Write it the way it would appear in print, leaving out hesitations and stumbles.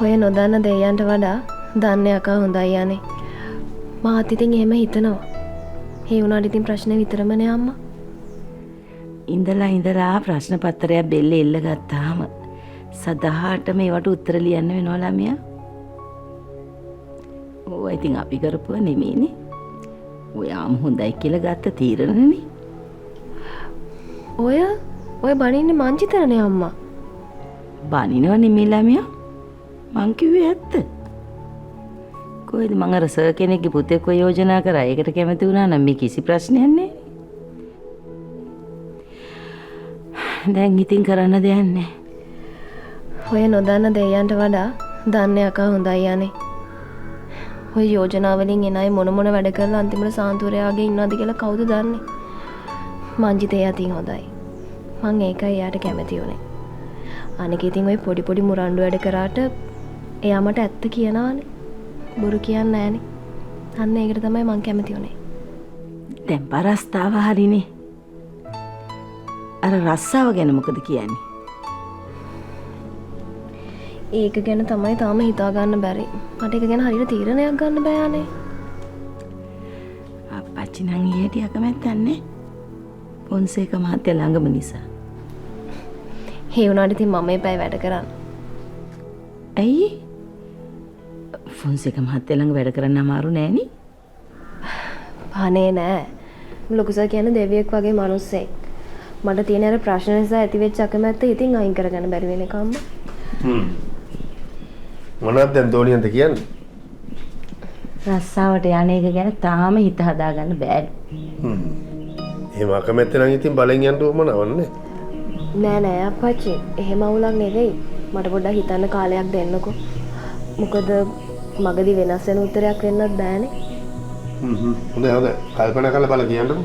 ඔය නොදන්න දෙයයන්ට වඩා දන්න යකා හොඳයි යන්නේ. මාත් ඉතින් එහෙම හිතනවා. ඒ වුණාට ඉතින් ප්‍රශ්නේ විතරමනේ අම්මා. ඉඳලා ප්‍රශ්න පත්‍රයක් බෙල්ලේ එල්ල ගත්තාම සදාට මේවට උත්තර ලියන්න වෙනවා ළමයා. ඕවා ඉතින් අපි කරපුවා නෙමෙයිනේ. ඔයාම හොඳයි කියලා ගත්ත තීරණනේ. ඔය බණින්නේ මංචිතරනේ අම්මා. බනිනව නෙමෙයි ළමයා. මං කිව්වේ ඇත්ත. කොහෙද මං අර සර් කෙනෙක්ගේ පුතෙක් ඔය යෝජනා කරා. ඒකට කැමති වුණා නම් මේ කිසි ප්‍රශ්නයක් නැහැ. දැන් ඉතින් කරන්න දෙයක් නැහැ. ඔය නොදන්න දෙයයන්ට වඩා දන්න යකා හොඳයි යන්නේ. ඔය යෝජනා වලින් එන අය මොන වැඩ කරලා අන්තිමට සාන්තුරයාගේ ඉන්නවද කියලා කවුද දන්නේ? මංජිතේ යතින් හොඳයි. මං ඒකයි එයාට කැමති උනේ. අනික ඉතින් ඔය පොඩි මුරණ්ඩු වැඩ කරාට එයා මට ඇත්ත කියනවානේ. බොරු කියන්නේ නැහනේ. අන්න ඒකට තමයි මං කැමති උනේ. දැන් පරස්තාව හරිනේ. අර රස්සාව ගැන මොකද කියන්නේ? ඒක ගැන තමයි තාම හිතා ගන්න බැරි. මට ඒක ගැන හරියට තීරණයක් ගන්න බෑනේ. අප්පච්චි නම් ඊට යකමැත්තක් නැහැ. පොන්සේක මහත්තයා ළඟම නිසා. ඒ වුණාට ඉතින් මම එපැයි වැඩ කරන්න. ඇයි? පොන්සේක මහත්තයා ළඟ වැඩ කරන්න අමාරු නෑනේ. අනේ නෑ. ලොකු සර් කියන්නේ දෙවියෙක් වගේ මිනිස්සෙක්. මට තියෙන අර ප්‍රශ්න නිසා ඇතිවෙච්ච අකමැත්ත ඉතින් අයින් කරගන්න බැරි වෙන එකම. මොනවද දැන් දෝනියන්ට කියන්නේ? රස්සාවට යන එක ගැන තාම හිත හදාගන්න බෑ. එහෙම අකමැත්ත නම් ඉතින් බලෙන් යන්න ඕමනවන්නේ. නෑ අප්පච්චි. එහෙම අවුලක් නෙවෙයි. මට පොඩ්ඩක් හිතන්න කාලයක් දෙන්නකෝ. මොකද මගදී වෙනස් වෙන උත්තරයක් වෙන්නත් බෑනේ. හොඳයි. කල්පනා කරලා බල කියන්නකෝ.